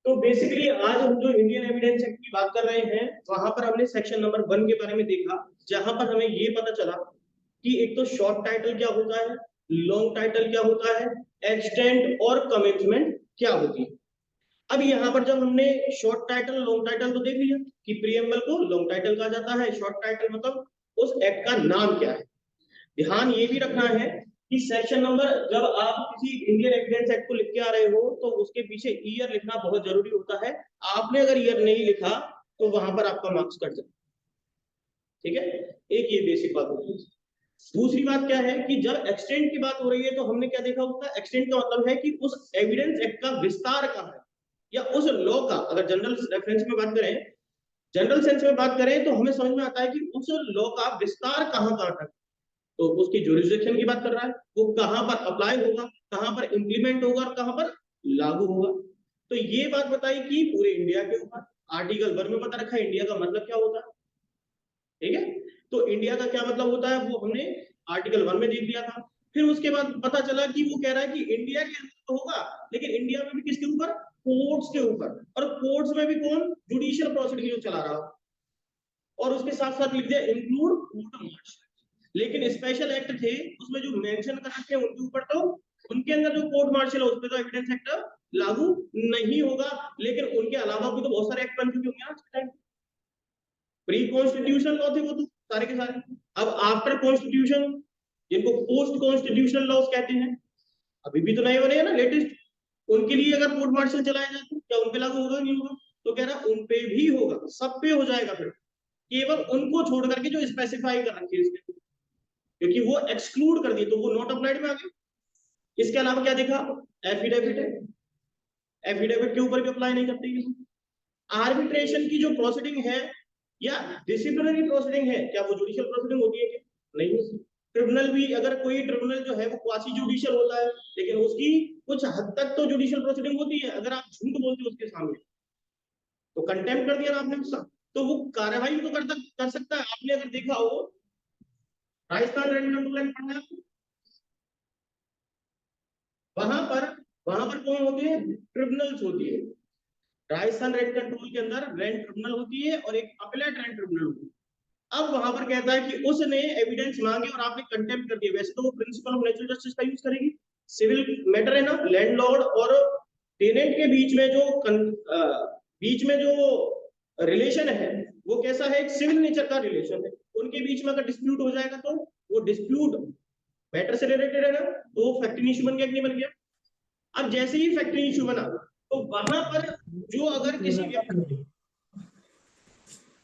तो बेसिकली आज हम जो इंडियन एविडेंस एक्ट की बात कर रहे हैं वहां पर हमने सेक्शन नंबर 1 के बारे में देखा, जहां पर हमें ये पता चला कि एक तो शॉर्ट टाइटल क्या होता है, लॉन्ग टाइटल क्या होता है, एक्सटेंट और कमेंसमेंट क्या होती है। अब यहाँ पर जब हमने शॉर्ट टाइटल लॉन्ग टाइटल तो देख लिया कि प्रीएम्बल को लॉन्ग टाइटल कहा जाता है, शॉर्ट टाइटल मतलब उस एक्ट का नाम क्या है। ध्यान ये भी रखना है कि सेक्शन नंबर जब आप किसी इंडियन एविडेंस एक्ट को लिख के आ रहे हो तो उसके पीछे ईयर लिखना बहुत जरूरी होता है। आपने अगर ईयर नहीं लिखा तो वहां पर आपका मार्क्स कट जाए। ठीक है, एक ये बेसिक बात होती है। दूसरी बात क्या है कि जब एक्सटेंट की बात हो रही है तो हमने क्या देखा, उसका एक्सटेंट का मतलब है कि उस एविडेंस एक्ट का विस्तार कहाँ है, या उस लॉ का, अगर जनरल रेफरेंस में बात करें, जनरल सेंस में बात करें तो हमें समझ में आता है कि उस लॉ का विस्तार कहाँ कहाँ तक, तो उसकी जुरिसडिक्शन की बात कर रहा है, वो कहां पर अप्लाई होगा, कहां पर इंप्लीमेंट होगा और कहां पर लागू होगा। तो ये बात बताई कि पूरे इंडिया के ऊपर आर्टिकल 1 में बता रखा है इंडिया का मतलब क्या होता है। ठीक है, तो इंडिया का क्या मतलब होता है वो हमने आर्टिकल 1 में देख लिया था। फिर उसके बाद पता चला कि वो कह रहा है कि इंडिया के अंदर तो होगा, लेकिन इंडिया में भी किसके ऊपर, कोर्ट्स के ऊपर, और कोर्ट्स में भी कौन, जुडिशियल प्रोसीडिंग जो चला रहा हो। और उसके साथ साथ लिख दिया इंक्लूड कोर्ट मार्शल। लेकिन स्पेशल एक्ट थे उसमें जो मेंशन कर रखे हैं उनके ऊपर, तो उनके अंदर जो कोर्ट मार्शल है उस पर तो एविडेंस एक्ट लागू नहीं होगा। लेकिन उनके अलावा भी तो बहुत सारे एक्ट बन चुके होंगे आज के टाइम। प्री कॉन्स्टिट्यूशनल लॉ थे वो तो सारे के सारे। अब आफ्टर कॉन्स्टिट्यूशन, जिनको पोस्ट कॉन्स्टिट्यूशनल लॉज कहते हैं, अभी भी तो नए बने हैं ना लेटेस्ट, उनके लिए अगर कोर्ट मार्शल चलाया जाए तो क्या उन पे लागू होगा नहीं होगा, तो कह रहा उन पे भी होगा, सब पे हो जाएगा। फिर केवल उनको छोड़ करके जो स्पेसिफाई कर रखे हैं इसके, क्योंकि वो एक्सक्लूड कर दिए तो वो नॉट अप्लाइड में आ गए। इसके अलावा क्या देखा, एफिडेविट है, एफिडेविट के ऊपर भी अप्लाई नहीं करते। आर्बिट्रेशन की जो प्रोसीडिंग है या डिसिप्लिनरी प्रोसीडिंग है, क्या वो जुडिशियल प्रोसीडिंग होती है क्या, नहीं होती। ट्रिब्यूनल भी, अगर कोई ट्रिब्यूनल जो है वो क्वासी जुडिशियल होता है, लेकिन उसकी कुछ हद तक तो जुडिशियल प्रोसीडिंग होती है। अगर आप झूठ बोलते हो उसके सामने तो कंटेम्प्ट कर दिया ना आपने उसका, तो वो कार्रवाई तो कर सकता है। आपने अगर देखा हो राजस्थान रेंट कंट्रोल एक्ट पढ़ा है आपको, वहां पर कौन होती है, ट्रिब्यूनल्स होती है। राजस्थान रेंट कंट्रोल के अंदर रेंट ट्रिब्यूनल होती है और एक अपीलेट रेंट ट्रिब्यूनल होती है। अब वहां पर कहता है कि उसने एविडेंस मांगे और आपने कंटेम्प्ट कर दिया, वैसे तो वो प्रिंसिपल ऑफ नेचुरल जस्टिस का यूज करेगी। सिविल मैटर है ना, लैंडलॉर्ड और टेनेंट के बीच में जो रिलेशन है वो कैसा है, एक सिविल नेचर का रिलेशन है। उनके बीच में अगर डिस्प्यूट हो जाएगा तो वो डिस्प्यूट मैटर से रिलेटेड है ना, तो फैक्ट्री इशू बन गया कि नहीं बन गया। अब जैसे ही फैक्ट्री इशू बना तो वहां पर जो अगर किसी व्यक्ति,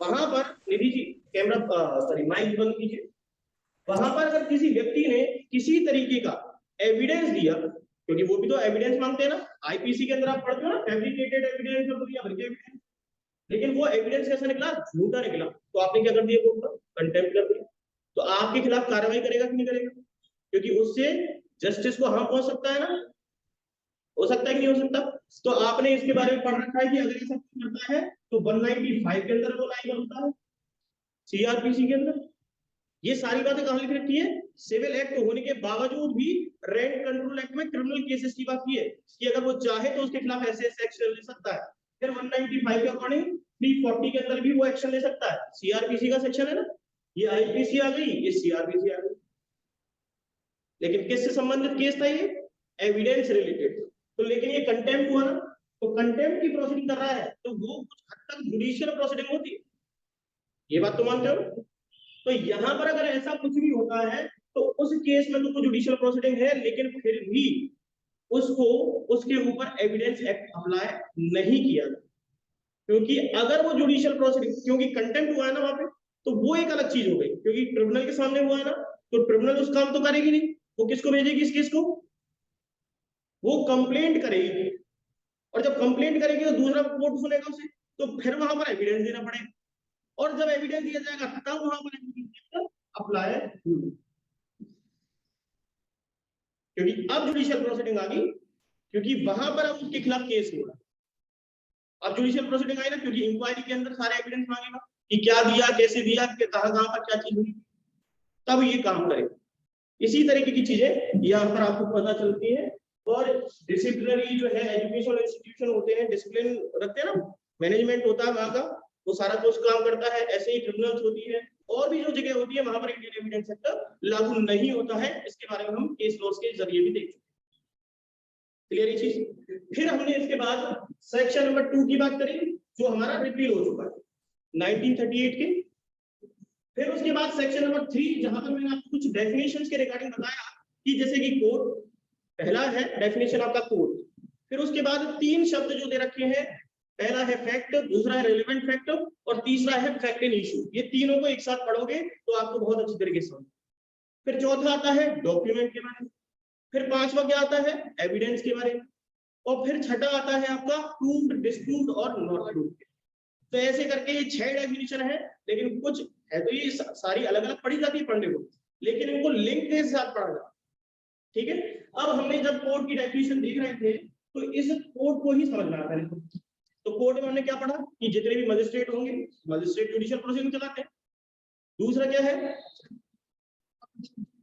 वहां पर Nidhi ji camera sorry mic बंद कीजिए, वहां पर अगर किसी व्यक्ति ने किसी तरीके का एविडेंस दिया, क्योंकि वो भी तो एविडेंस मांगते हैं ना, आईपीसी के अंदर आप पढ़ते हो ना, फैब्रिकेटेड एविडेंस और दुनिया भर के एविडेंस, लेकिन वो एविडेंस कैसा निकला, झूठा निकला, तो आपने क्या कर दिया, कोर्ट पर कंटेम्प्ट कर दिया। तो आपके खिलाफ कार्रवाई करेगा कि नहीं करेगा, क्योंकि उससे जस्टिस को हार्म पहुंच सकता है ना, हो सकता है कि नहीं हो सकता। तो आपने इसके बारे में पढ़ रखा है कि अगर ऐसा करता है तो 195 के अंदर वो लाइव होता है, सीआरपीसी के अंदर। ये सारी बातें कहां लिख रखी है, सिविल एक्ट होने के बावजूद भी रेंट कंट्रोल एक्ट में क्रिमिनल केसेस की बात की है कि अगर वो चाहे तो उसके खिलाफ ऐसे एक्शन ले सकता है। फिर 195 के अकॉर्डिंग 340 के अंदर भी वो एक्शन ले सकता है, सीआरपीसी का सेक्शन है ना, ये आईपीसी आ गई, ये सीआरपीसी आ गई। लेकिन किससे संबंधित केस था ये, एविडेंस रिलेटेड। तो लेकिन ये कंटेम्प्ट हुआ ना, तो कंटेम्प्ट की प्रोसीडिंग कर रहा है तो वो कुछ हद तक जुडिशियल प्रोसीडिंग होती है, ये बात तो मानते हो। तो यहां पर अगर ऐसा कुछ भी होता है तो उस केस में तो जुडिशियल प्रोसीडिंग है, लेकिन फिर भी उसको उसके ऊपर एविडेंस एक्ट अप्लाई नहीं किया, क्योंकि अगर वो जुडिशियल प्रोसीडिंग, क्योंकि कंटेम्प्ट हुआ है ना वहां पे, तो वो एक अलग चीज हो गई, क्योंकि ट्रिब्यूनल के सामने हुआ है ना, तो ट्रिब्यूनल उस काम तो करेगी नहीं, वो किसको भेजेगी इस केस को, वो कंप्लेंट करेगी, और जब कंप्लेंट करेगी तो दूसरा कोर्ट सुनेगा उसे, तो फिर वहां पर एविडेंस देना पड़ेगा, और जब एविडेंस दिया जाएगा तब वहां पर अप्लाई, क्योंकि अब जुडिशियल प्रोसीडिंग आ गई, क्योंकि वहां पर अब उसके खिलाफ केस हो रहा है। अब जुडिशियल प्रोसीडिंग आई ना, क्योंकि इंक्वायरी के अंदर सारे एविडेंस मांगेगा कि क्या दिया, कैसे दिया, कहां कहां पर क्या चीज हुई, तब ये काम करेगा। इसी तरीके की चीजें यहाँ पर आपको पता चलती है। और डिसिप्लिनरी जो है एजुकेशनल इंस्टीट्यूशन होते हैं, डिसिप्लिन रखते हैं ना, मैनेजमेंट होता है वहां का, वो सारा कुछ काम करता है। ऐसे ही ट्रिब्यूनल्स होती है और भी जो जगह होती है वहां पर इंडियन एविडेंस एक्ट लागू नहीं होता है। इसके बारे में हम केस लॉस के जरिए भी देख चुके हैं। क्लियर ये चीज। फिर हमने इसके बाद सेक्शन नंबर 2 की बात करी जो हमारा रिपील हो चुका है 1938 के। फिर उसके बाद सेक्शन नंबर 3 जहां पर मैंने आपको कुछ डेफिनेशंस के रिगार्डिंग बताया कि जैसे कि कोड, पहला है डेफिनेशन आपका कोड। फिर उसके बाद 3 शब्द जो दे रखे हैं, पहला है फैक्ट, दूसरा है रिलेवेंट फैक्ट और तीसरा है फैक्ट इन इशू। ये तीनों को एक साथ पढ़ोगे तो आपको बहुत अच्छी तरीके से समझ। फिर चौथा आता है डॉक्यूमेंट के बारे में, फिर 5वां क्या आता है एविडेंस के बारे में, और फिर छठा आता है आपका प्रूव्ड, डिस्प्रूव्ड और नॉट प्रूव्ड। तो ऐसे करके ये 6 डेफिनेशन है, लेकिन कुछ है तो ये सारी अलग अलग पढ़ी जाती है पढ़ने को, लेकिन इनको लिंक के साथ पढ़ा जाता है। ठीक है। अब हमने जब कोड की डेफिनेशन देख रहे थे तो इस कोड को ही समझना था। तो कोड में हमने क्या पढ़ा कि जितने भी मजिस्ट्रेट होंगे, मजिस्ट्रेट जुडिशियल प्रोसीडिंग चलाते हैं। दूसरा क्या है,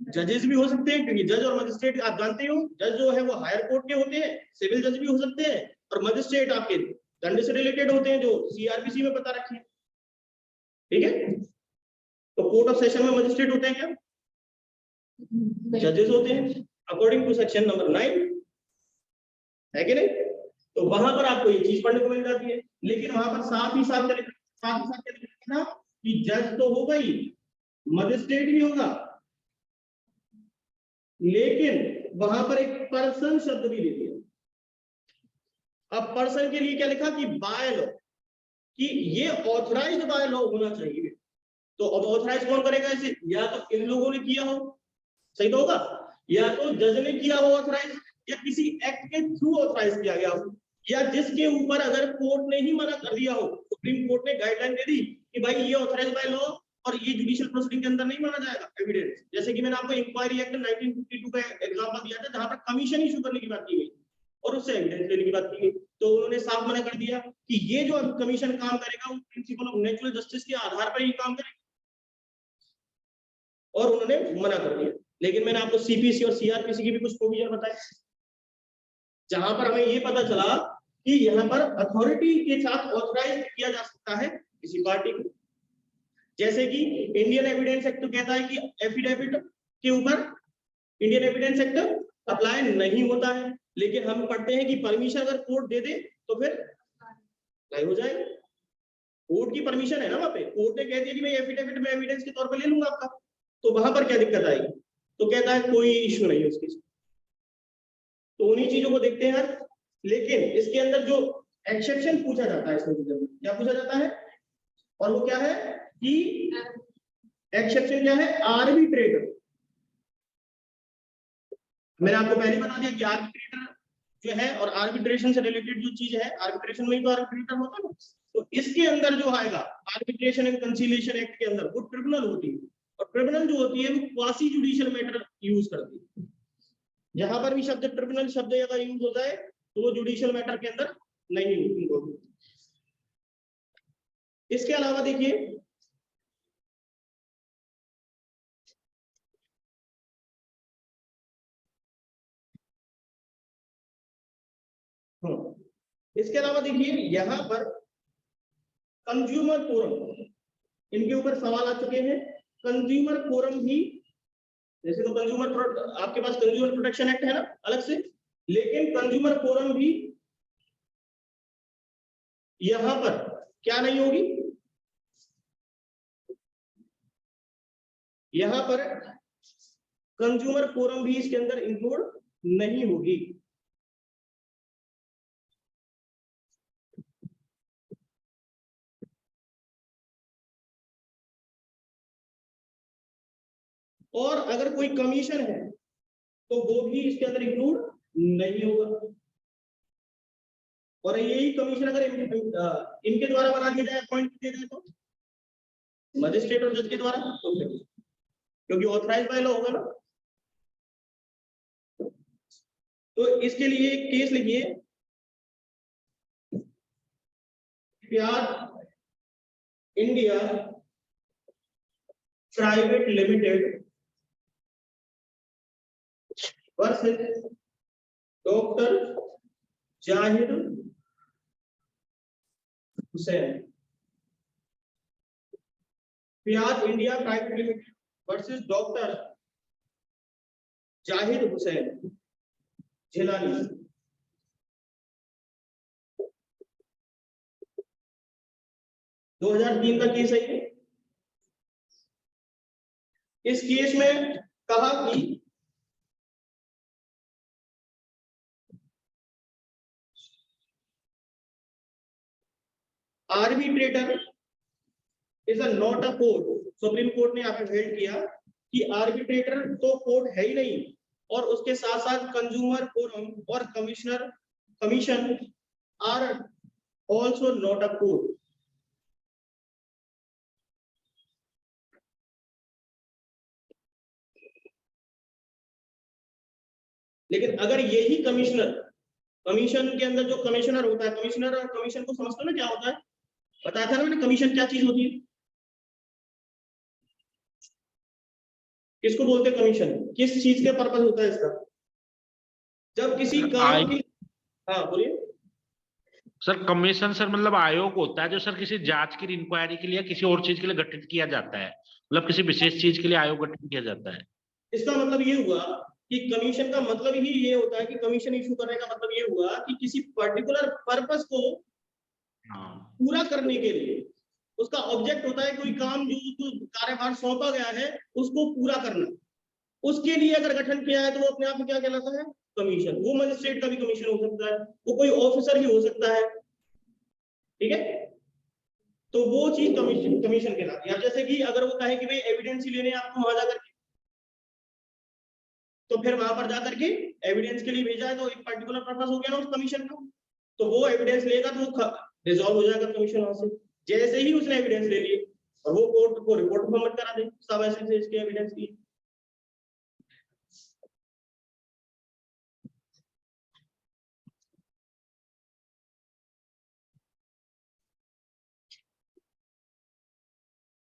जजेस भी हो सकते हैं, क्योंकि जज और मजिस्ट्रेट आप जानते हो, जज जो है वो हायर कोर्ट के होते हैं, सिविल जज भी हो सकते हैं, और मजिस्ट्रेट आपके दंड से रिलेटेड होते हैं जो सीआरपीसी में पता रखे। ठीक है। तो कोर्ट ऑफ सेशन में मजिस्ट्रेट होते हैं क्या, जजेस होते हैं अकॉर्डिंग टू सेक्शन नंबर 9, है कि नहीं। तो वहां पर आपको ये चीज पढ़ने को मिल जाती है, लेकिन वहां पर साथ ही साथ क्या लिखा था कि जज तो होगा ही, मजिस्ट्रेट भी होगा, लेकिन वहां पर एक पर्सन शब्द भी दे दिया। अब पर्सन के लिए क्या लिखा कि बाय लॉ, कि ये ऑथराइज्ड बाय लॉ होना चाहिए। तो अब ऑथराइज कौन करेगा इसे, या तो इन लोगों ने किया हो, सही तो होगा, या तो जज ने किया हो ऑथराइज, या किसी एक्ट के थ्रू ऑथराइज किया गया हो, या जिसके ऊपर अगर कोर्ट ने ही मना कर दिया हो, सुप्रीम कोर्ट ने गाइडलाइन दे दी कि भाई ये ऑथराइज बाय लॉ और ये जुडिशियल प्रोसीडिंग के अंदर नहीं माना जाएगा एविडेंस। जैसे कि मैंने आपको इंक्वायरी एक्ट 1952 का एग्जांपल दिया था, जहां पर कमीशन इशू करने की बात की गई और उससे एविडेंस लेने की बात की गई, तो उन्होंने साफ मना कर दिया कि ये जो कमीशन काम करेगा वो प्रिंसिपल ऑफ नेचुरल जस्टिस के आधार पर ही काम करेगा, और उन्होंने मना कर दिया। लेकिन मैंने आपको सीपीसी और सीआरपीसी की भी कुछ प्रोविजन बताए, जहां पर हमें ये पता चला कि यहाँ पर अथॉरिटी के साथ ऑथराइज किया जा सकता है किसी पार्टी को। जैसे कि इंडियन एविडेंस एक्ट तो कहता है कि एफिडेविट के ऊपर इंडियन एविडेंस एक्ट अप्लाई नहीं होता है, लेकिन हम पढ़ते हैं कि परमिशन अगर कोर्ट दे दे तो फिर अप्लाई हो जाएगा। कोर्ट की परमिशन है ना, वहां पे कोर्ट ने कह दिया कि मैं एफिडेविट में एविडेंस के तौर पर ले लूंगा आपका, तो वहां पर क्या दिक्कत आएगी, तो कहता है कोई इश्यू नहीं है उसके। तो उन्हीं चीजों को देखते हैं। लेकिन इसके अंदर जो एक्सेप्शन पूछा जाता है, इसमें क्या पूछा जाता है, और वो क्या है कि एक्सेप्शन क्या है, आर्बिट्रेटर। मैंने आपको पहले बता दिया कि आर्बिट्रेटर जो है और आर्बिट्रेशन से रिलेटेड जो चीज है, आर्बिट्रेशन में ही तो आर्बिट्रेटर होता है ना। तो इसके अंदर जो आएगा आर्बिट्रेशन एंड कंसीलिएशन एक्ट के अंदर, वो ट्रिब्यूनल होती है, और ट्रिब्यूनल जो होती है वो क्वासी जुडिशियल मैटर यूज करती है। जहां पर भी शब्द ट्रिब्यूनल शब्द अगर यूज होता है तो वो जुडिशियल मैटर के अंदर नहीं होती। इसके अलावा देखिए, इसके अलावा देखिए यहाँ पर कंज्यूमर फोरम, इनके ऊपर सवाल आ चुके हैं। कंज्यूमर फोरम भी, जैसे तो कंज्यूमर आपके पास कंज्यूमर प्रोटेक्शन एक्ट है ना अलग से, लेकिन कंज्यूमर फोरम भी यहां पर क्या नहीं होगी, यहां पर कंज्यूमर फोरम भी इसके अंदर इंक्लूड नहीं होगी। और अगर कोई कमीशन है तो वो भी इसके अंदर इंक्लूड नहीं होगा। और यही कमीशन अगर इनके द्वारा बना दिया जाए, अपॉइंट किया जाए तो मजिस्ट्रेट और जज के द्वारा, तो क्योंकि ऑथराइज बाय लॉ होगा ना। तो इसके लिए एक केस लिखिए, प्यार India private limited versus doctor Zahir Hussain, Fiyaz India private limited versus doctor Zahir Hussain Jhilani. दो 2003 का केस है ये। इस केस में कहा कि arbitrator is a not a court. Supreme court ने यहाँ पे हेल्ड किया कि आर्बिट्रेटर तो कोर्ट है ही नहीं, और उसके साथ साथ कंज्यूमर फोरम और commission are also not a court. लेकिन अगर यही कमीशन के अंदर जो कमिश्नर होता है, कमिश्नर और कमीशन को समझते हो ना क्या होता है? बताया था ना मैंने, कमीशन क्या चीज होती है, किसको बोलते हैं कमीशन, किस चीज के पर्पस होता है इसका? जब किसी काम की, हाँ बोलिए सर। कमीशन सर मतलब आयोग होता है जो सर किसी जांच की इंक्वायरी के लिए किसी और चीज के लिए गठित किया जाता है, मतलब किसी विशेष चीज के लिए आयोग गठित किया जाता है। इसका मतलब ये हुआ कि कमीशन का मतलब ही ये होता है कि कमीशन इशू करने का मतलब ये हुआ कि किसी पर्टिकुलर पर्पस को पूरा करने के लिए उसका ऑब्जेक्ट होता है, कोई काम जो उसको कार्यभार सौंपा गया है उसको पूरा करना, उसके लिए अगर गठन किया है तो वो अपने आप में क्या कहलाता है? कमीशन। वो मजिस्ट्रेट का भी कमीशन हो सकता है, वो कोई ऑफिसर भी हो सकता है, ठीक है? तो वो चीज कमीशन कहलाती है। अब जैसे कि अगर वो कहे कि भाई एविडेंस ही लेने आपको वहां जाकर के, तो फिर वहां पर जाकर के एविडेंस के लिए भेजा है तो एक पर्टिकुलर पर्पस हो गया ना उस कमीशन का, तो वो एविडेंस लेगा तो वो रिजॉल्व हो जाएगा कमीशन वहां से। जैसे ही उसने एविडेंस ले लिए और वो कोर्ट को रिपोर्ट फॉर्मेट करा दे, सब ऐसे से इसके एविडेंस की।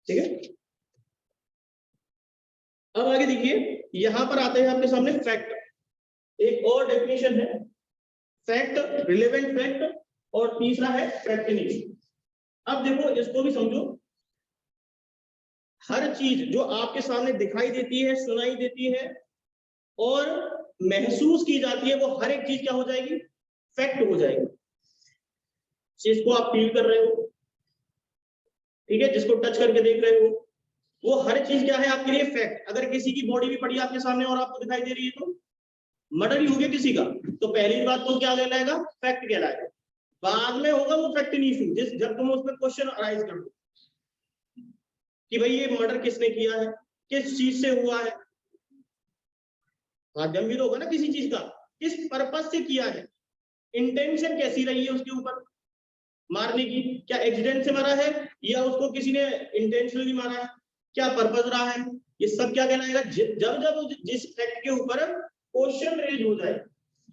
ठीक है, अब आगे देखिए, यहां पर आते हैं आपके सामने फैक्ट। एक और डेफिनेशन है फैक्ट, रिलेवेंट फैक्ट, और तीसरा है फैक्ट इन इशू। अब देखो इसको भी समझो, हर चीज जो आपके सामने दिखाई देती है, सुनाई देती है और महसूस की जाती है, वो हर एक चीज क्या हो जाएगी? फैक्ट हो जाएगी। जिसको आप फील कर रहे हो, ठीक है, जिसको टच करके देख रहे हो, वो हर चीज क्या है आपके लिए? फैक्ट। अगर किसी की बॉडी भी पड़ी आपके सामने और आपको दिखाई दे रही है तो मर्डर ही हो गया किसी का, तो पहली बात तो क्या कहलाएगा? फैक्ट कहलाएगा। बाद में होगा वो फैक्ट इन इशू, जब तुम उस पर क्वेश्चन अराइज कर दो कि भाई ये मर्डर किसने किया है, किस चीज से हुआ है, माध्यम भी तो होगा ना किसी चीज का, किस पर्पस से किया है, इंटेंशन कैसी रही है उसके ऊपर मारने की, क्या एक्सीडेंट से मारा है या उसको किसी ने इंटेंशनली मारा है, क्या पर्पस रहा है, ये सब क्या कहलाएगा? जब जब जिस फैक्ट के ऊपर क्वेश्चन रेज हो जाए,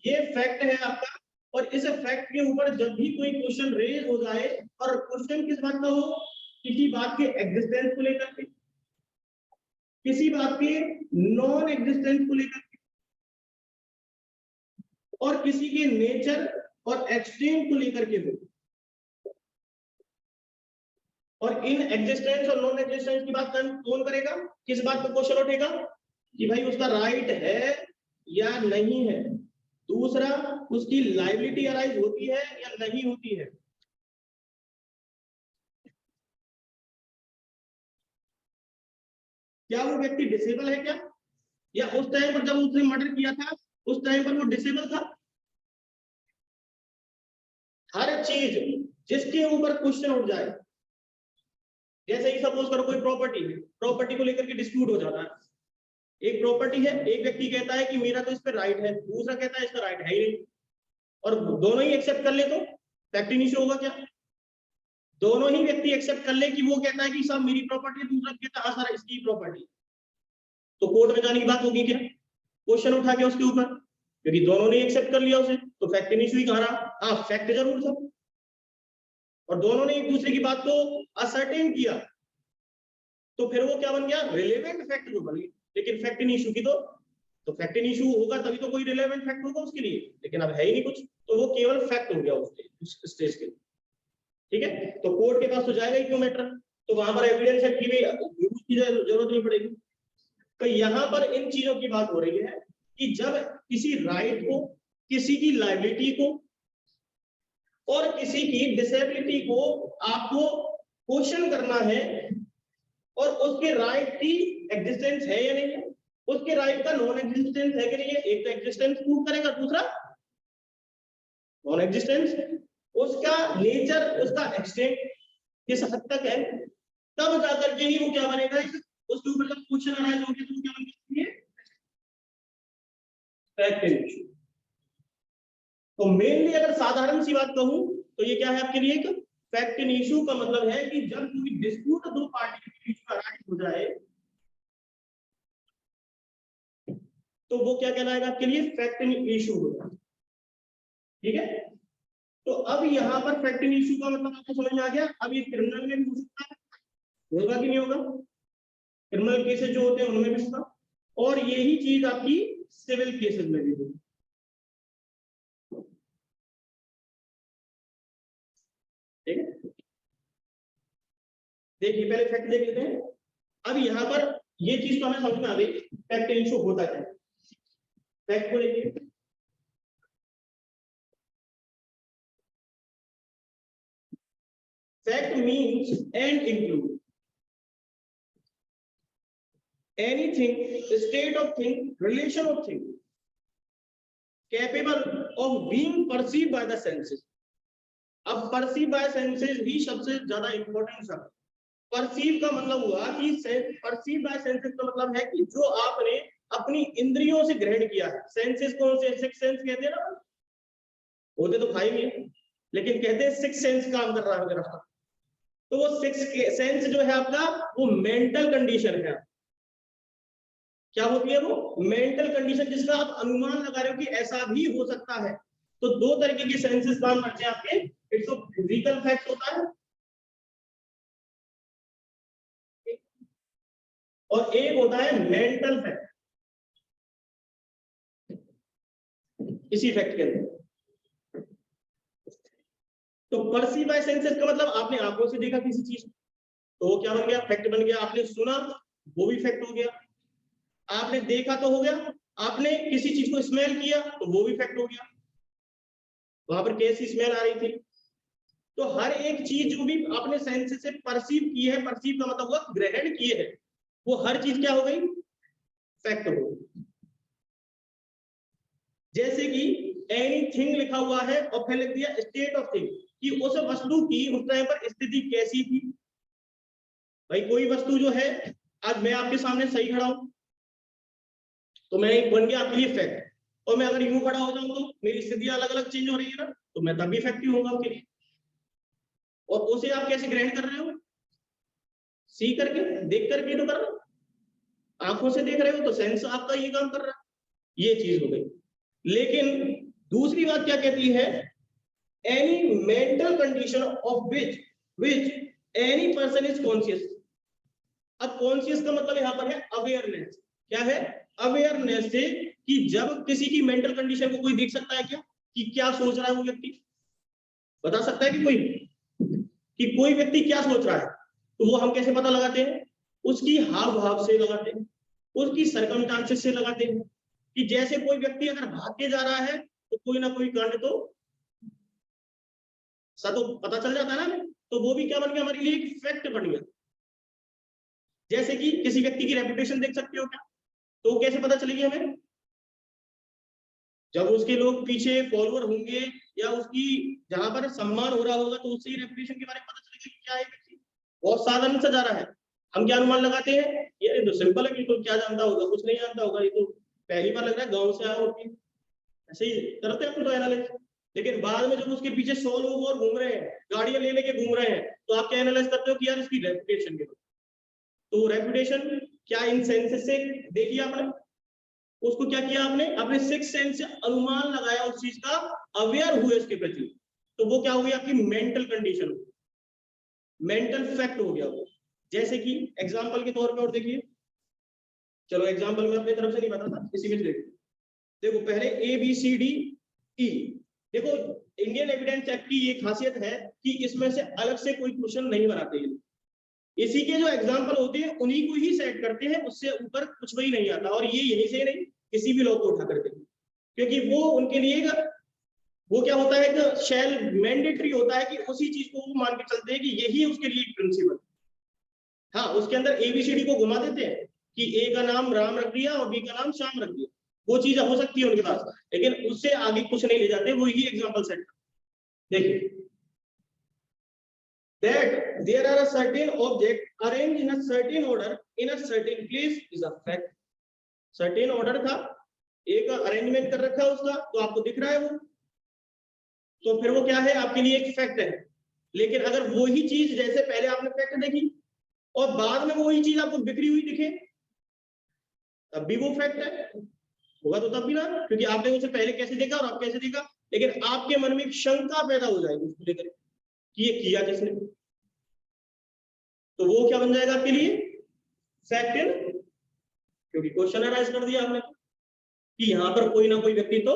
ये फैक्ट है आपका। और इस फैक्ट के ऊपर जब भी कोई क्वेश्चन रेज हो जाए, और क्वेश्चन किस बात का हो? किसी बात के एग्जिस्टेंस को लेकर के, किसी बात के नॉन एग्जिस्टेंस को लेकर के, और किसी के नेचर और एक्सट्रीम को लेकर के हो। और इन एग्जिस्टेंस और नॉन एग्जिस्टेंस की बात कौन करेगा? किस बात पर क्वेश्चन उठेगा कि भाई उसका राइट है या नहीं है। दूसरा, उसकी लायबिलिटी अराइज होती है या नहीं होती है। क्या वो व्यक्ति डिसेबल है क्या, या उस टाइम पर जब उसने मर्डर किया था उस टाइम पर वो डिसेबल था। हर चीज जिसके ऊपर क्वेश्चन उठ जाए, जैसे ही सपोज करो कोई प्रॉपर्टी है, प्रॉपर्टी को लेकर के डिस्प्यूट हो जाता है, एक प्रॉपर्टी है, एक व्यक्ति कहता है कि मेरा तो इस पर राइट है, दूसरा कहता है इसका राइट है ही नहीं, और दोनों ही एक्सेप्ट कर ले तो फैक्ट इन इशू होगा क्या? दोनों ही व्यक्ति एक्सेप्ट कर ले कि वो कहता है कि साहब मेरी प्रॉपर्टी है, दूसरा कहता है हाँ सर इसकी प्रॉपर्टी, तो कोर्ट में जाने की बात होगी क्या क्वेश्चन उठा के उसके ऊपर? क्योंकि दोनों ने एक्सेप्ट कर लिया उसे, तो फैक्ट इन इशू ही कहा रहा। हाँ फैक्ट जरूर था, और दोनों ने एक दूसरे की बात को असर्टेन किया, तो फिर वो क्या बन गया? रिलेवेंट फैक्ट जो बन गई। लेकिन फैक्ट इन इशू की तो तो फैक्ट इन इशू होगा तभी तो कोई रिलेवेंट फैक्ट होगा उसके लिए, लेकिन अब है ही नहीं कुछ, तो वो केवल फैक्ट हो गया उस स्टेज के लिए। ठीक है, तो कोर्ट के पास तो जाएगा ही क्यों मैटर, तो वहां पर एविडेंस एक्ट की भी यूज की जरूरत नहीं पड़ेगी। तो यहाँ पर इन चीजों की बात हो रही है कि जब किसी राइट को, किसी की लायबिलिटी को और किसी की डिसेबिलिटी को आपको क्वेश्चन करना है और उसके राइट की एग्जिस्टेंस है या नहीं है, उसके राइट का नॉन एग्जिस्टेंस है कि नहीं है, एक तो एग्जिस्टेंस प्रूव करेगा, दूसरा नॉन एग्जिस्टेंस, उसका नेचर, उसका एक्सटेंट किस हद तक है, तब जाकर के ही वो क्या बनेगा, उसके ऊपर जब क्वेश्चन अराइज होंगे तो क्या बनेगा, फैक्ट इन इशू। तो मेनली अगर साधारण सी बात कहूं तो ये क्या है आपके लिए, एक फैक्ट इन इशू का मतलब है कि जब कोई डिस्प्यूट दो पार्टी के बीच में अराइज हो जाए तो वो क्या कहलाएगा आपके लिए, फैक्ट इन इशू होगा। ठीक है, तो अब यहाँ पर फैक्ट इन इशू का मतलब आपको समझ में आ गया। अब ये क्रिमिनल में भी हो सकता है, होगा कि नहीं होगा, क्रिमिनल केसेस जो होते हैं उनमें भी होगा, और यही चीज आपकी सिविल केसेस में भी होगी। ठीक है, देखिए पहले फैक्ट देख लेते हैं। अब यहाँ पर ये चीज तो हमें समझ में आ गई, फैक्ट इन इशू होता क्या है। फैक्ट को देखिए, fact means and include anything, state of thing, relation of thing capable of being perceived by the senses। अब perceived by senses ही सबसे ज्यादा इंपॉर्टेंट शब्द। परसीव का मतलब हुआ कि परसीव बाय सेंसेस का मतलब है कि जो आपने अपनी इंद्रियों से ग्रहण किया है। सेंसेस कौन से, सिक्स सेंस कहते हैं ना, होते तो फाइव ही, लेकिन कहते हैं सिक्स सेंस काम कर रहा है वगैरह। तो वो सिक्स सेंस जो है आपका, वो मेंटल कंडीशन है। क्या होती है वो, मेंटल कंडीशन, जिसका आप अनुमान लगा रहे हो कि ऐसा भी हो सकता है। तो दो तरीके के सेंसेस काम करते हैं आपके, एक तो फिजिकल फैक्ट होता है और एक होता है मेंटल फैक्ट। इसी फैक्ट के अंदर तो परसीव बाय सेंसेस का मतलब आपने आंखों से देखा किसी चीज, तो वो क्या बन गया, फैक्ट बन गया। आपने सुना, वो भी फैक्ट हो गया। आपने देखा तो हो गया, आपने किसी चीज को स्मेल किया तो वो भी फैक्ट हो गया, वहां पर कैसी स्मेल आ रही थी। तो हर एक चीज जो भी आपने सेंस से परसीव की है, परसीव का मतलब हुआ ग्रहण किए है, वो हर चीज क्या हो गई, फैक्ट हो गई। जैसे कि एनीथिंग लिखा हुआ है और फिर लिख दिया स्टेट ऑफ थिंग, कि उस वस्तु की उस टाइम पर स्थिति कैसी थी। भाई कोई वस्तु जो है, आज मैं आपके सामने सही खड़ा हूं तो मैं बन गया आपके लिए फैक्ट, और मैं अगर यूं खड़ा हो जाऊं तो मेरी स्थिति अलग अलग चेंज हो रही है ना, तो मैं तब भी फैक्ट होगा आपके लिए। और उसे आप कैसे ग्रहण कर रहे हो, सी करके, देख करके तो कर रहे हो, आंखों से देख रहे हो तो सेंस आपका ये काम कर रहा है, ये चीज हो गई। लेकिन दूसरी बात क्या कहती है, any mental condition of which any person is conscious. अब कॉन्शियस का मतलब यहां पर है अवेयरनेस। क्या है, अवेयरनेस से, कि जब किसी की मेंटल कंडीशन को कोई देख सकता है क्या, कि क्या सोच रहा है वो व्यक्ति, बता सकता है कि कोई, कि कोई व्यक्ति क्या सोच रहा है, तो वो हम कैसे पता लगाते हैं, उसकी हाव भाव से लगाते हैं, उसकी सर्कमस्टांसेस से लगाते हैं। कि जैसे कोई व्यक्ति अगर भाग के जा रहा है तो कोई ना कोई कांड तो सा तो पता चल जाता है ना, तो वो भी क्या बन गया हमारे लिए, एक फैक्ट बन गया। जैसे कि किसी व्यक्ति की रेपुटेशन देख सकते हो क्या, तो कैसे पता चलेगी हमें, जब उसके लोग पीछे फॉलोअर होंगे या उसकी जहां पर सम्मान हो रहा होगा, तो उससे ही रेपुटेशन के बारे में पता चलेगा कि क्या है व्यक्ति बहुत साधारण सा जा रहा है। हम क्या अनुमान लगाते हैं, ये तो सिंपल है, बिल्कुल क्या जानता होगा, कुछ नहीं जानता होगा, ये तो पहली बार लग रहा है गांव से आया होती, ऐसे ही करते हैं तो एनालाइज। लेकिन बाद में जब उसके पीछे 100 लोग और घूम रहे हैं, गाड़ियां ले लेके घूम रहे हैं, तो आप क्या एनालाइज करते हो कि यार इसकी रेपुटेशन के बाद, तो रेपुटेशन क्या इन सेंसेस से देखिए आपने, उसको क्या किया आपने, अपने सिक्स सेंस से अनुमान लगाया उस चीज का, अवेयर हुए उसके प्रति, तो वो क्या हो गया, आपकी मेंटल कंडीशन, मेंटल फैक्ट हो गया वो। जैसे कि एग्जांपल के तौर पे और देखिए, चलो एग्जांपल मैं अपनी तरफ से नहीं बताता, इसी में देखो। देखो पहले ABCDE, देखो इंडियन एविडेंस एक्ट की ये खासियत है कि इसमें से अलग से कोई क्वेश्चन नहीं बनाते हैं, इसी के जो एग्जांपल होते हैं उन्हीं को ही सेट करते हैं, उससे ऊपर कुछ भी नहीं आता। और ये यहीं से नहीं किसी भी लॉ को उठा करते हैं, क्योंकि वो उनके लिए वो क्या होता है कि शैल मैंडेटरी होता है कि उसी चीज को वो मान के चलते हैं कि यही उसके लिए एक प्रिंसिपल। हाँ, उसके अंदर ABCD को घुमा देते हैं कि A का नाम राम रख दिया और B का नाम श्याम रख दिया, वो चीज हो सकती है उनके पास, लेकिन उससे आगे कुछ नहीं ले जाते, वो ही एग्जांपल सेट। देखिए, that there are a certain object arranged in a certain order in a certain place is a fact. certain order था, एक अरेंजमेंट कर रखा है उसका, तो आपको दिख रहा है वो, तो फिर वो क्या है आपके लिए एक फैक्ट है। लेकिन अगर वही चीज जैसे पहले आपने फैक्ट देखी और बाद में वही चीज आपको बिखरी हुई दिखे, तब भी वो फैक्ट है, होगा तो तब भी ना, क्योंकि आपने उसे पहले कैसे देखा और आप कैसे देखा, लेकिन आपके मन में एक शंका पैदा हो जाएगी उसको लेकर कि ये किया किसने, तो वो क्या बन जाएगा आपके लिए फैक्ट है, क्योंकि क्वेश्चन अराइज कर दिया आपने कि यहां पर कोई ना कोई व्यक्ति तो।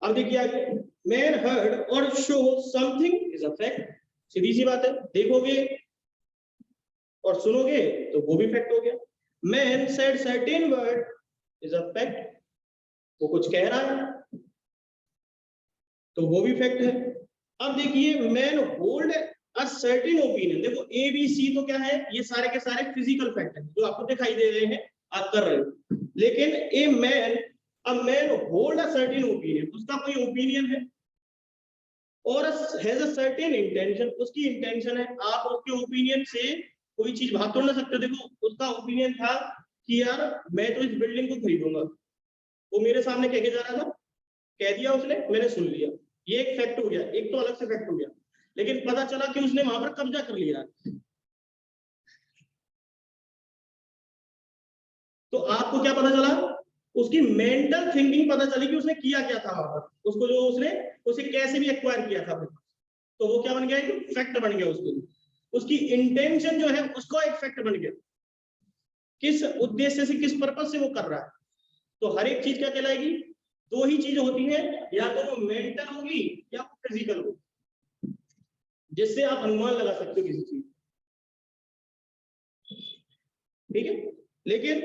अब देखिए आगे, मैन हर्ड और show something is a fact, सीधी सी बात है, देखोगे और सुनोगे तो वो भी फैक्ट हो गया। Man said certain word is a fact, वो कुछ कह रहा है तो वो भी फैक्ट है। अब देखिए, man hold a certain opinion, देखो ABC तो क्या है, ये सारे के सारे फिजिकल फैक्ट है जो आपको दिखाई दे रहे हैं, आप कर रहे हो, लेकिन a man hold a certain opinion, उसका कोई ओपिनियन है और हैज अ सर्टेन इंटेंशन, उसकी इंटेंशन है, आप उसके ओपिनियन से कोई चीज भाग तोड़ ना सकते हो। देखो उसका ओपिनियन था कि यार मैं तो इस बिल्डिंग को खरीदूंगा, वो मेरे सामने कह के जा रहा था, कह दिया उसने, मैंने सुन लिया, ये एक फैक्ट हो गया, एक तो अलग से फैक्ट हो गया। लेकिन पता चला कि उसने वहां पर कब्जा कर लिया, तो आपको क्या पता चला, उसकी मेंटल थिंकिंग पता चली कि उसने किया क्या था वहां पर, उसको जो उसने उसे कैसे भी एक्वायर किया था, तो वो क्या बन गया, एक फैक्ट बन गया उसके लिए। उसकी इंटेंशन जो है उसको एक फैक्ट बन गया, किस उद्देश्य से किस पर्पज से वो कर रहा है। तो हर एक चीज क्या कहलाएगी, दो ही चीज होती है, या तो वो मेंटल होगी या वो फिजिकल होगी, जिससे आप अनुमान लगा सकते हो किसी चीज, ठीक है। लेकिन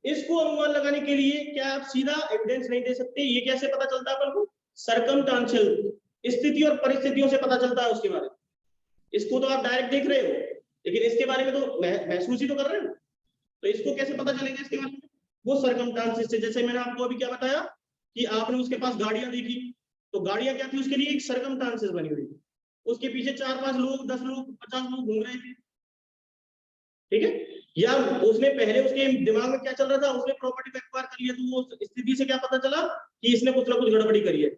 इसको अनुमान लगाने के लिए क्या आप सीधा एविडेंस नहीं दे सकते, ये कैसे पता चलता है अपन को, सर्कमस्टेंशियल, स्थिति और परिस्थितियों से पता चलता है उसके बारे में। इसको तो आप डायरेक्ट देख रहे हो, लेकिन इसके बारे में तो महसूस ही तो कर रहे हो, तो इसको कैसे पता चलेगा इसके बारे में, वो सर्कमस्टेंसेस से। जैसे मैंने आपको अभी क्या बताया कि आपने उसके पास गाड़ियां देखी, तो गाड़ियां क्या थी उसके लिए, एक सर्कमस्टेंसेस बनी हुई थी, उसके पीछे 4-5 लोग 10 लोग 50 लोग घूम रहे थे, ठीक है। या उसने पहले उसके दिमाग में क्या चल रहा था, उसने प्रॉपर्टी को एक्वायर कर लिया, तो वो स्थिति से क्या पता चला कि इसने कुछ ना कुछ गड़बड़ी करी है।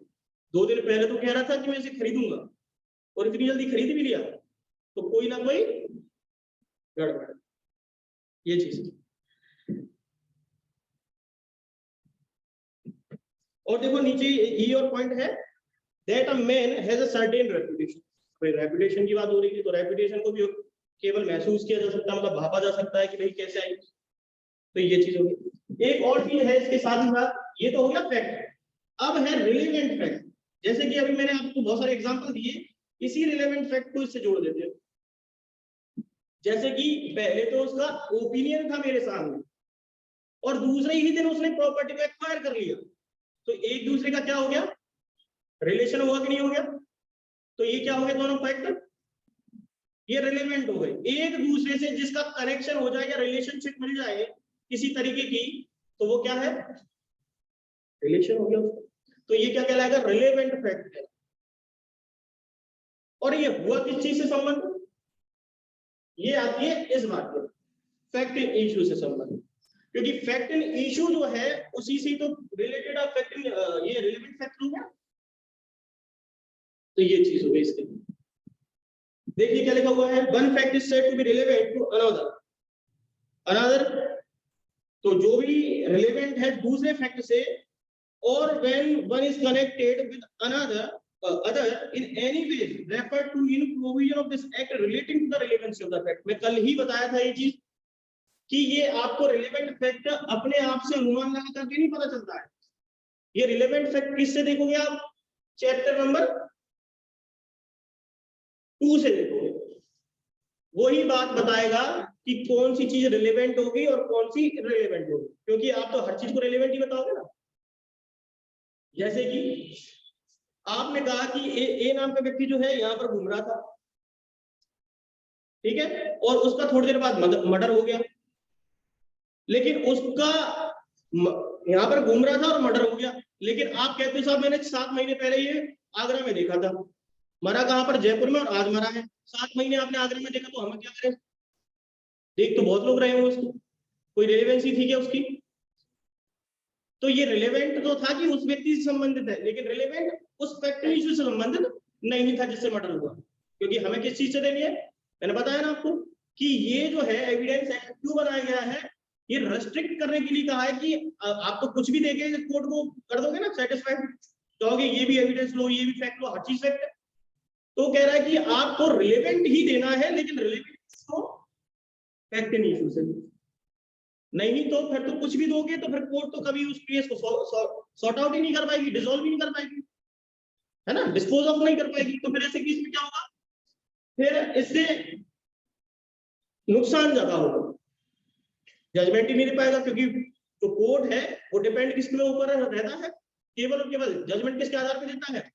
2 दिन पहले तो कह रहा था कि मैं इसे खरीदूंगा और इतनी जल्दी खरीद भी लिया, तो कोई ना कोई गड़बड़, ये चीज। और देखो नीचे ये और पॉइंट है, that a man has a certain reputation. भाई रेपुटेशन की बात हो रही है, तो रेपुटेशन को भी केवल महसूस किया जा सकता है, मतलब भापा जा सकता है कि भाई कैसे आई, तो ये चीज होगी। एक और चीज है इसके साथ ही साथ, ये तो हो गया फैक्ट, अब है रिलेवेंट फैक्ट। जैसे कि अभी मैंने आपको बहुत सारे एग्जांपल दिए, इसी रिलेवेंट फैक्ट को इससे जोड़ देते हैं। जैसे कि पहले तो उसका ओपिनियन था मेरे सामने और दूसरे ही दिन उसने प्रॉपर्टी को एक्वायर कर लिया, तो एक दूसरे का क्या हो गया, रिलेशन हुआ कि नहीं हो गया, तो ये क्या हो गया, दोनों फैक्टर ये रिलेवेंट हो गए। एक दूसरे से जिसका कनेक्शन हो जाए या रिलेशनशिप मिल जाए किसी तरीके की, तो वो क्या है, रिलेशन हो गया उसका, तो ये क्या कहलाएगा, रिलेवेंट फैक्ट है। और ये हुआ किस चीज से संबंध, ये आती है इस बात पर, फैक्ट इन इशू से संबंध, क्योंकि फैक्ट इन इशू जो है उसी से तो रिलेटेड है फैक्ट इन, ये रिलेवेंट फैक्ट हो गया, तो ये चीज हो गई इसके। देखिए क्या लिखा हुआ है, one fact is said to be relevant to another, another तो जो भी रिलेवेंट है दूसरे फैक्ट से, और when one is connected with another, other in any way refer to any provision of this act relating to the relevancy of the fact। मैं कल ही बताया था ये चीज कि ये आपको रिलेवेंट फैक्ट अपने आप से अनुमान लगा करके नहीं पता चलता है। ये रिलेवेंट फैक्ट किससे देखोगे आप? चैप्टर नंबर 2 से देखोगे। वही बात बताएगा कि कौन सी चीज रिलेवेंट होगी और कौन सी इररिलेवेंट होगी, क्योंकि आप तो हर चीज को रिलेवेंट ही बताओगे ना। जैसे कि आपने कहा कि ए नाम का व्यक्ति जो है यहाँ पर घूम रहा था, ठीक है, और उसका थोड़ी देर बाद मर्डर हो गया, लेकिन उसका यहाँ पर घूम रहा था और मर्डर हो गया, लेकिन आप कहते हो साहब मैंने 7 महीने पहले ये आगरा में देखा था। मरा कहाँ पर? जयपुर में, और आज मरा है। 7 महीने आपने आगरा में देखा, तो हम क्या करें? देख तो बहुत लोग रहे हैं उसको, कोई रिलेवेंसी थी क्या उसकी? तो ये रिलेवेंट तो था कि उस व्यक्ति से संबंधित है, लेकिन रिलेवेंट उस फैक्ट इशू से संबंधित नहीं था जिससे मर्डर हुआ, क्योंकि हमें किस चीज से देनी है? मैंने बताया ना आपको कि ये जो है एविडेंस एक्ट क्यों बनाया गया है, ये रेस्ट्रिक्ट करने के लिए कहा है कि आप तो कुछ भी देके कोर्ट को कर दोगे ना सेटिस्फाइड, कहोगे ये भी एविडेंस लो, ये भी फैक्ट लो, हर चीज फैक्ट है। तो कह रहा है कि आपको रिलेवेंट ही देना है, लेकिन रिलेवेंट को फैक्ट नहीं इशू से, नहीं तो फिर तो कुछ भी दोगे तो फिर कोर्ट तो कभी उस केस को सॉर्ट आउट ही नहीं कर पाएगी, डिसॉल्व ही नहीं कर पाएगी, है ना, डिस्पोज ऑफ नहीं कर पाएगी। तो फिर ऐसे केस में क्या होगा? फिर इससे नुकसान ज्यादा होगा, जजमेंट ही नहीं दे पाएगा, क्योंकि जो कोर्ट है वो डिपेंड किसके ऊपर रहता है? केवल और केवल जजमेंट किसके आधार पर देता है?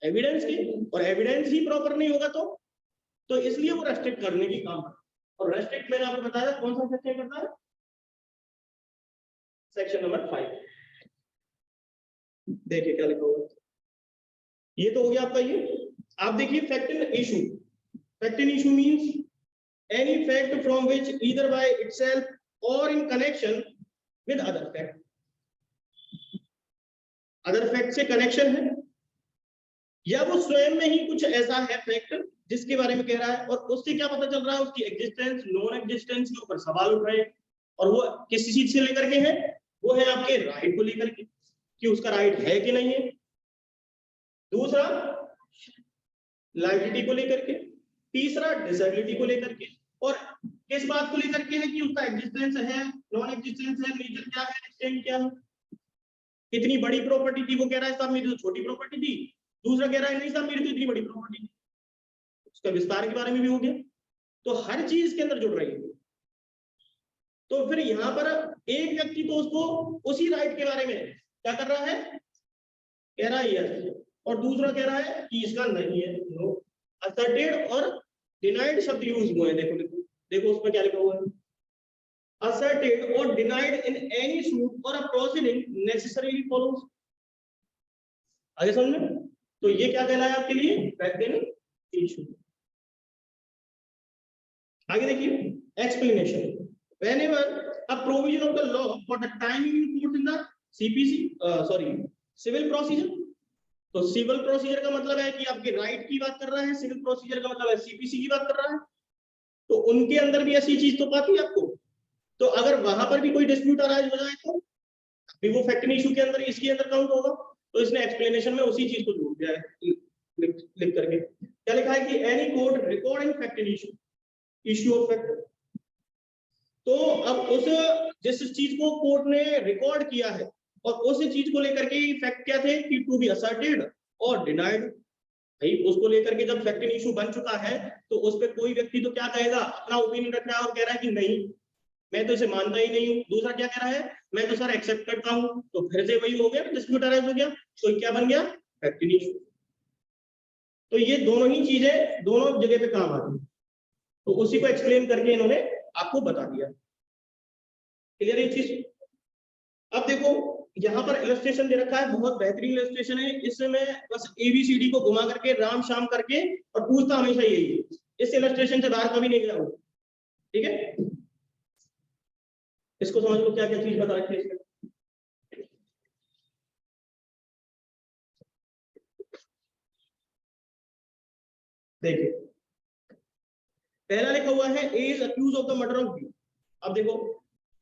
एविडेंस की, और एविडेंस ही प्रॉपर नहीं होगा तो इसलिए वो रेस्ट्रिक्ट करने की काम है। और रेस्ट्रिक्ट मैंने आपको बताया कौन सा सेक्शन करता है? Section number 5। देखिए क्या लिखा हुआ, ये तो हो गया आपका ये। आप देखिए fact in issue. Fact in issue means any fact from which either by itself or in connection with other fact, other fact से कनेक्शन है, या वो स्वयं में ही कुछ ऐसा है फैक्ट जिसके बारे में कह रहा है, और उससे क्या पता चल रहा है? उसकी एग्जिस्टेंस, नॉन एग्जिस्टेंस के ऊपर सवाल उठ रहे हैं, और वो किस चीज से लेकर के है? वो है आपके राइट को लेकर के, कि उसका राइट है कि नहीं है। दूसरा लायबिलिटी को लेकर के, तीसरा डिसेबिलिटी को लेकर के, और किस बात को लेकर के है कि उसका एग्जिस्टेंस है, नॉन एग्जिस्टेंस है, नेचर क्या है, एक्सटेंट क्या है, कितनी बड़ी प्रॉपर्टी थी। वो कह रहा है साहब मेरी तो छोटी प्रॉपर्टी थी, दूसरा कह रहा है नहीं साहब मेरी तो इतनी बड़ी प्रॉपर्टी थी, उसका विस्तार के बारे में भी हो गया। तो हर चीज के अंदर जुड़ रही है। तो फिर यहाँ पर एक व्यक्ति तो उसको उसी राइट के बारे में क्या कर रहा है? कह रहा है यस, और दूसरा कह रहा है कि इसका नहीं है, नो। असर्टेड और डिनाइड शब्द यूज हुए हैं, देखो देखो देखो उसमें क्या लिखा हुआ है? asserted or denied in any suit or a proceeding necessarily follows। आगे समझ में? तो ये क्या कहलाया आपके लिए? Fact in issue. आगे देखिए explanation. whenever a provision of the law for the timing in court in the CPC civil procedure, तो सिविल प्रोसीजर का मतलब है कि आपके राइट की बात कर रहा है, सिविल प्रोसीजर का मतलब है सीपीसी की बात कर रहा है, तो उनके अंदर भी ऐसी चीज तो पाती है आपको। तो अगर वहां पर भी कोई डिस्प्यूट अराइज हो जाए तो भी वो फैक्ट इशू के अंदर, इसके अंदर काउंट होगा। तो इसने एक्सप्लेनेशन में उसी चीज को जोड़ दिया है लिख करके। क्या लिखा है कि any court recording fact in issue of fact. तो अब उस जिस चीज को कोर्ट ने रिकॉर्ड किया है और उस चीज को लेकर के फैक्ट क्या थे कि टू बी असर्टेड और डिनाइड। भाई उसको लेकर के जब फैक्ट इन इशू बन चुका है तो उस पर कोई व्यक्ति तो क्या कहेगा? अपना ओपिनियन रख रहा है और कह रहा है कि नहीं मैं तो इसे मानता ही नहीं हूँ। दूसरा क्या कह रहा है? मैं तो सर एक्सेप्ट करता हूँ। तो फिर से वही हो गया, डिस्प्यूट अराइज हो गया, तो क्या बन गया? Fact in issue. तो ये दोनों ही चीजें दोनों जगह पे काम आती है, तो उसी को एक्सप्लेन करके इन्होंने आपको बता दिया। क्लियर ये चीज? अब देखो यहाँ पर इलस्ट्रेशन दे रखा है, बहुत बेहतरीन इलस्ट्रेशन है। इससे मैं बस ABCD को घुमा करके राम शाम करके और पूछता हमेशा यही है, इस इलस्ट्रेशन से बाहर कभी नहीं गया हूँ। ठीक है, इसको समझ लो क्या क्या चीज बता रखी है इसमें। देखिए पहला लिखा हुआ है A is accused of the murder of B. अब देखो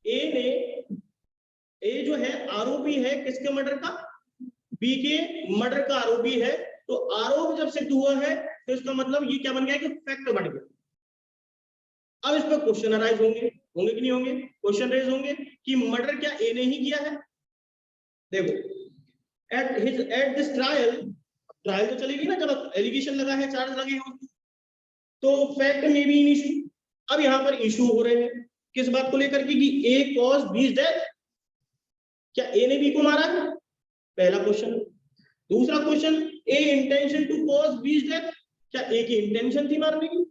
ए जो है आरोपी है किसके मर्डर का? बी के मर्डर का आरोपी है, तो आरोप जब सिद्ध हुआ है तो इसका मतलब ये क्या बन गया कि फैक्ट बन गया। अब इस पर क्वेश्चन अराइज होंगे कि नहीं होंगे? क्वेश्चन रेज होंगे कि मर्डर क्या ए ने ही किया है। देखो एट दिस ट्रायल तो चलेगी ना, जब एलिगेशन लगा है, चार्ज लगे हैं, तो फैक्ट में भी इशू। अब यहाँ पर इशू हो रहे हैं किस बात को लेकर के कि ए कॉज बी डेथ, क्या ए ने बी को मारा है? पहला क्वेश्चन। दूसरा question, A intention to cause B death, क्या ए की इंटेंशन थी मारने की?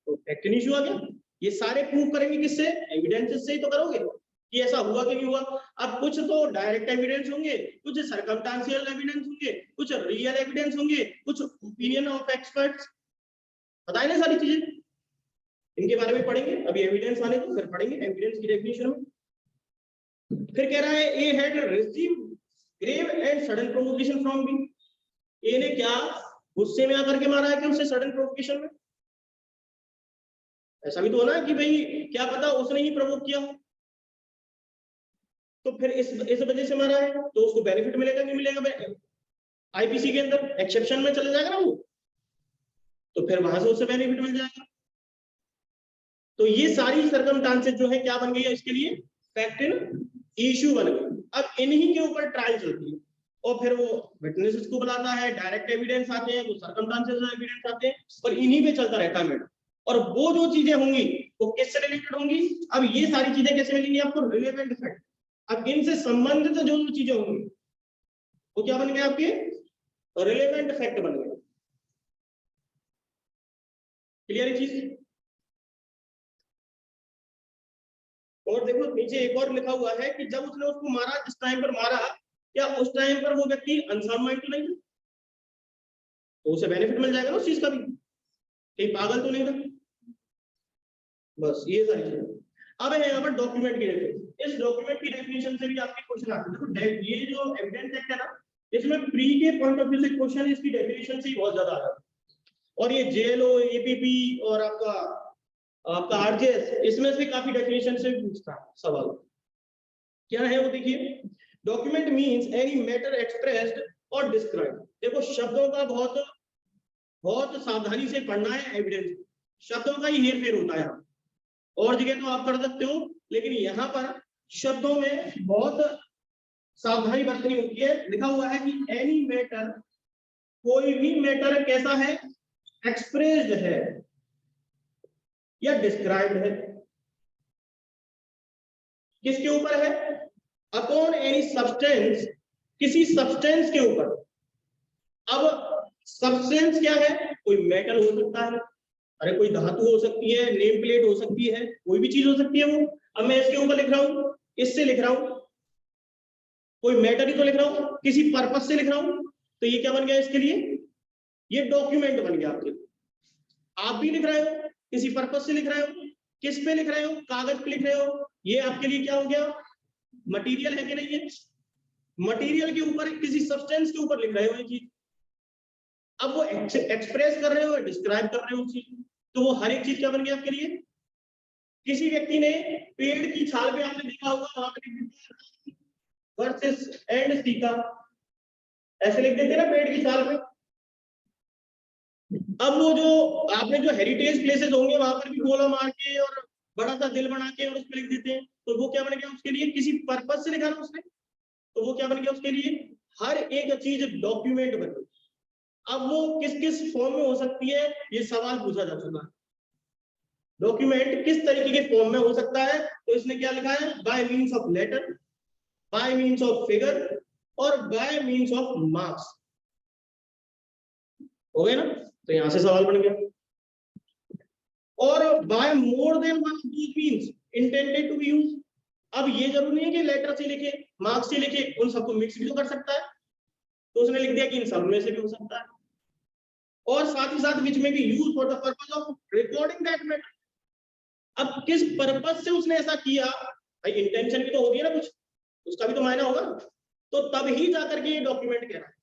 तो फैक्ट इशू आ गया। ये सारे प्रूव करेंगे किससे? एविडेंसेस से ही तो करोगे कि ऐसा हुआ कि नहीं हुआ। अब कुछ तो डायरेक्ट एविडेंस होंगे, कुछ सर्कमस्टेंशियल एविडेंस होंगे, कुछ रियल एविडेंस होंगे, कुछ ओपिनियन ऑफ एक्सपर्ट्स, बताए ना सारी चीजें, इनके बारे में पढ़ेंगे। अभी एविडेंस आने तो फिर पढ़ेंगे एविडेंस की डेफिनेशन में। फिर कह रहा है A had received grave and sudden provocation from B, A ने क्या गुस्से में आकर के मारा है कि उससे सडन प्रोवोकेशन में? ऐसा भी तो होना कि भाई क्या पता उसने ही प्रोवोक किया हो, तो फिर इस वजह से मारा है, तो उसको बेनिफिट मिलेगा नहीं मिलेगा? आईपीसी के अंदर एक्सेप्शन में चले जाएगा ना वो, तो फिर वहां से उसे बेनिफिट मिल जाएगा। तो ये सारी सर्कमस्टेंसेस जो है क्या बन गई है इसके लिए? फैक्ट इन इशू बन गई। अब इन्हीं के ऊपर ट्रायल चलती है और फिर वो विटनेसेस को बुलाता है, डायरेक्ट एविडेंस आते हैं, वो सर्कमस्टेंसेस एविडेंस आते हैं, और इन्हीं पे चलता रहता है मैटर। और वो जो चीजें होंगी वो किससे रिलेटेड होंगी? अब ये सारी चीजें कैसे मिलेंगी आपको? Relevant fact. अब इनसे संबंधित जो चीजें होंगी वो क्या बन गए आपके? रिलेवेंट फैक्ट बन गए। क्लियर है चीज? और देखो नीचे एक और लिखा हुआ है कि जब उसने उसको मारा, जिस टाइम पर मारा, क्या उस टाइम पर वो व्यक्ति अनसाउंड माइंड तो नहीं था? तो उसे बेनिफिट मिल जाएगा ना उस चीज का भी, कहीं पागल तो नहीं था। बस ये सारी चीजें। अब है यहाँ पर डॉक्यूमेंट की डेफिनेशन। इस डॉक्यूमेंट की डेफिनेशन से भी आपके क्वेश्चन आते हैं। देखो ये जो एविडेंस एक्ट है ना, इसमें प्री के पॉइंट ऑफ व्यू से क्वेश्चन इसकी डेफिनेशन से ही बहुत ज्यादा आ रहा है। और ये जेएलओ, एपीपी और आपका आरजेएस, इसमें से काफी डेफिनेशन से पूछता है सवाल। क्या है वो देखिए, document means any matter expressed और डिस्क्राइब्ड। देखो शब्दों का बहुत सावधानी से पढ़ना है एविडेंस, शब्दों का ही हेर फेर होता है। और जगह तो आप कर सकते हो, लेकिन यहाँ पर शब्दों में बहुत सावधानी बरतनी होती है। लिखा हुआ है कि एनी मैटर, कोई भी मैटर कैसा है? एक्सप्रेस्ड है या डिस्क्राइब्ड है। किसके ऊपर है? अपॉन एनी सब्सटेंस, किसी सब्सटेंस के ऊपर। अब सब्सटेंस क्या है? कोई मेटल हो सकता है, अरे कोई धातु हो सकती है, नेम प्लेट हो सकती है, कोई भी चीज हो सकती है वो। अब मैं इसके ऊपर लिख रहा हूं, इससे लिख रहा हूं, कोई मैटर ही तो लिख रहा हूं, किसी पर्पस से लिख रहा हूं, तो ये क्या बन गया इसके लिए? ये डॉक्यूमेंट बन गया आपके लिए। आप भी लिख रहे हो, किसी पर्पस से लिख रहे हो, किस पे लिख रहे हो? कागज पे लिख रहे हो, ये आपके लिए क्या हो गया? मटेरियल है कि नहीं है? मटेरियल के ऊपर, किसी सब्सटेंस के ऊपर लिख रहे हो ये चीज। अब वो एक्सप्रेस कर रहे हो, डिस्क्राइब कर रहे हो चीज, तो वो हर एक चीज क्या बन गया आपके लिए? किसी व्यक्ति ने पेड़ की छाल पे, आपने देखा होगा वहां पे वर्सेस एंड सीका, ऐसे लिख देते ना पेड़ की छाल पे। अब वो जो आपने जो हेरिटेज प्लेसेस होंगे वहां पर भी गोला मार के और बड़ा सा दिल बना के और उस पर लिख देते हैं, तो वो क्या बन गया उसके लिए? किसी पर्पस से लिखा ना उसने, तो वो क्या बन गया उसके लिए? हर एक चीज डॉक्यूमेंट बन गई। अब वो किस किस फॉर्म में हो सकती है, ये सवाल पूछा जा चुका है। डॉक्यूमेंट किस तरीके के फॉर्म में हो सकता है? तो इसने क्या लिखा है? By means of letter, by means of figure और बाय मीन्स ऑफ मार्क्स। हो गए ना? तो यहां से सवाल बन गया। और by more than one of these means intended to be used. अब ये जरूरी नहीं है कि लेटर से लिखे, मार्क्स से लिखे, उन सबको मिक्स भी तो कर सकता है, तो उसने लिख दिया कि इन सब में से भी हो सकता है। और साथ ही साथ विच में भी use for the purpose of recording that matter. अब किस पर्पस से उसने ऐसा किया, भाई इंटेंशन भी तो होती है ना कुछ, उसका भी तो मायना होगा, तो तब ही जाकर के ये डॉक्यूमेंट कह रहा है।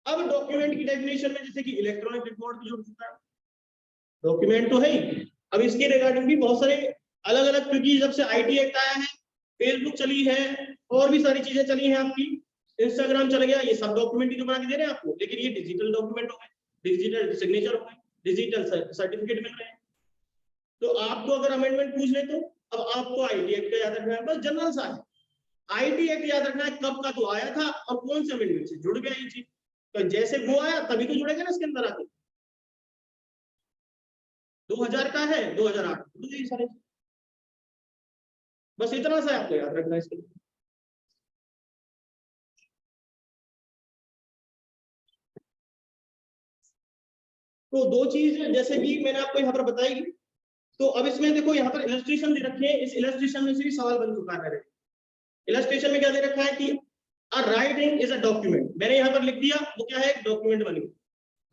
अब डॉक्यूमेंट की डेफिनेशन में जैसे कि इलेक्ट्रॉनिक रिकॉर्ड भी जो होता है, डॉक्यूमेंट तो है ही। अब इसके रिगार्डिंग भी बहुत सारे अलग अलग, क्योंकि जब से आईटी एक्ट आया है, फेसबुक चली है, और भी सारी चीजें चली हैं आपकी, इंस्टाग्राम चल गया, ये सब डॉक्यूमेंट ही तो बना के दे रहे हैं आपको, लेकिन ये डिजिटल डॉक्यूमेंट हो गए, डिजिटल सिग्नेचर हो गए, डिजिटल सर्टिफिकेट मिल रहे हैं। तो आपको अगर अमेंडमेंट पूछ ले तो अब आपको आईटी एक्ट का याद रखना है, बस जनरल सा है। आईटी एक्ट याद रखना है कब का तो आया था और कौन से अमेंडमेंट से जुड़ गया ये चीज। तो जैसे वो आया तभी तो जुड़ेगा ना इसके अंदर आके। 2000 का है, 2008 जुड़ गई सारे। बस इतना सा आपको याद रखना है इसके लिए। तो दो चीज जैसे कि मैंने आपको यहाँ पर बताई, तो अब इसमें देखो यहाँ पर इलस्ट्रेशन दे रखे हैं, इस इलस्ट्रेशन में से भी सवाल बन चुका है। इलस्ट्रेशन में क्या दे रखा है कि a writing is a document, मैंने यहाँ पर लिख दिया वो क्या है, एक डॉक्यूमेंट बन गया।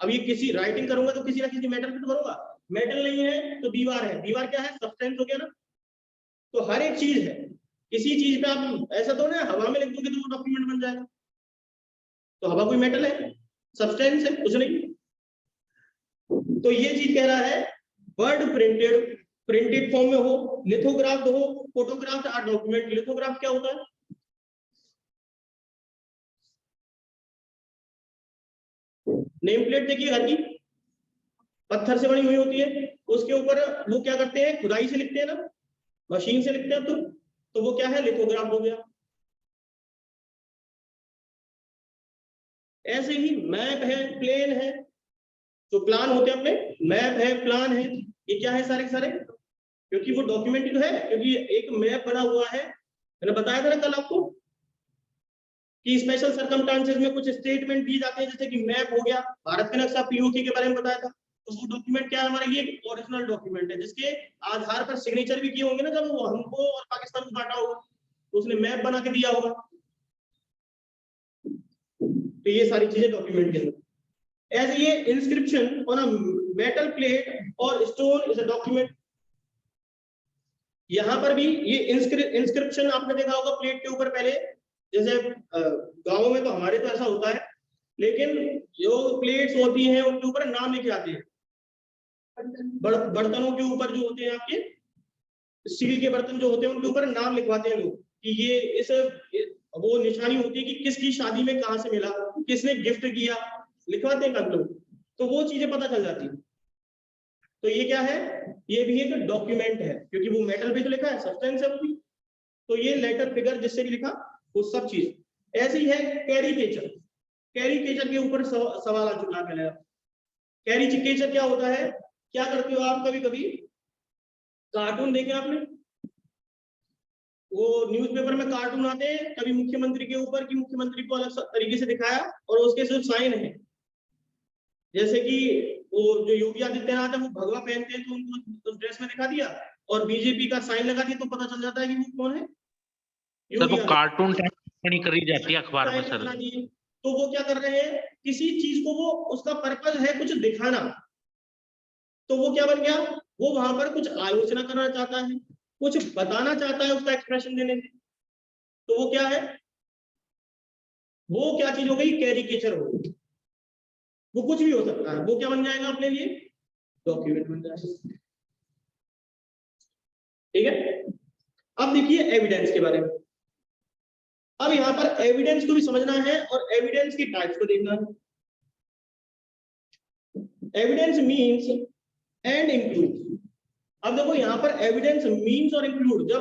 अब ये किसी राइटिंग करूंगा तो किसी ना किसी मेटल पे तो करूंगा, मेटल नहीं है तो दीवार है, दीवार क्या है, सब्सटेंस हो गया ना। तो हर एक चीज है, किसी चीज पे आप ऐसा तो ना हवा में लिख दोगे तो वो डॉक्यूमेंट बन जाएगा। तो हवा कोई मेटल है, सब्सटेंस है, कुछ नहीं। तो ये चीज कह रहा है वर्ड प्रिंटेड, प्रिंटेड फॉर्म में हो, लिथोग्राफ्ड हो, फोटोग्राफ्ड आर डॉक्यूमेंट। लिथोग्राफ क्या होता है, नेम प्लेट देखिए घर की पत्थर से बनी हुई होती है, उसके ऊपर वो क्या करते हैं, खुदाई से लिखते हैं ना, मशीन से लिखते हैं। तो वो क्या है, लिथोग्राफ हो गया। ऐसे ही मैप है, प्लेन है, जो प्लान होते हैं अपने, मैप है, प्लान है, ये क्या है सारे सारे, क्योंकि वो डॉक्यूमेंट तो है, क्योंकि एक मैप बना हुआ है। मैंने बताया था ना कल आपको कि स्पेशल सर्कमस्टांसेस में कुछ स्टेटमेंट दिए जाते हैं, जैसे कि मैप हो गया, भारत का नक्शा पीओके के बारे में बताया था। तो वो डॉक्यूमेंट क्या है हमारे लिए, ओरिजिनल डॉक्यूमेंट है, जिसके आधार पर सिग्नेचर भी किए होंगे ना जब वो हमको और पाकिस्तान को बांटा होगा, तो उसने मैप बना के दिया होगा। तो ये सारी चीजें डॉक्यूमेंट के अंदर। एज ये inscription on a metal plate और स्टोन इज अ डॉक्यूमेंट। यहाँ पर भी ये इंस्क्रिप्शन आपने देखा होगा प्लेट के ऊपर, पहले जैसे गाँव में तो हमारे तो ऐसा होता है, लेकिन जो प्लेट्स होती हैं उनके ऊपर नाम लिखे जाते हैं। बर्तनों के ऊपर जो होते हैं आपके स्टील के बर्तन जो होते हैं उनके ऊपर नाम लिखवाते हैं लोग, कि ये इस वो निशानी होती है कि किसकी शादी में कहाँ से मिला, किसने गिफ्ट किया, लिखवाते हैं लोग। तो वो चीजें पता चल जाती है। तो ये क्या है, ये भी एक डॉक्यूमेंट है, क्योंकि वो मेटल पे जो लिखा है सब्सटेंस है वो भी। तो ये लेटर फिगर जिससे भी लिखा वो सब चीज ऐसी ही है। कैरिकेचर, कैरिकेचर के ऊपर सवाल आ चुका है पहले। कैरिकेचर क्या होता है, क्या करते हो आप, कभी कभी कार्टून देखे आपने, वो न्यूज़पेपर में कार्टून आते हैं कभी मुख्यमंत्री के ऊपर, कि मुख्यमंत्री को अलग तरीके से दिखाया और उसके जो साइन है, जैसे कि वो जो योगी आदित्यनाथ है वो भगवा पहनते हैं तो उनको उस ड्रेस में दिखा दिया, और बीजेपी का साइन लगा दिया तो पता चल जाता है कि वो कौन है, सर वो कार्टून टाइप करी जाती है अखबार में सर। तो वो क्या कर रहे हैं, किसी चीज को वो उसका पर्पज है कुछ दिखाना, तो वो क्या बन गया, वो वहां पर कुछ आलोचना करना चाहता है, कुछ बताना चाहता है उसका एक्सप्रेशन देने से। तो वो क्या है, वो क्या चीज हो गई, कैरिकेचर हो गई। वो कुछ भी हो सकता है, वो क्या बन जाएगा अपने लिए, डॉक्यूमेंट बन जाएगा। ठीक है, अब देखिए एविडेंस के बारे में। अब यहाँ पर एविडेंस को भी समझना है और एविडेंस की टाइप्स को देखना है। Evidence means and include. अब देखो यहाँ पर एविडेंस मीन्स और इंक्लूड, जब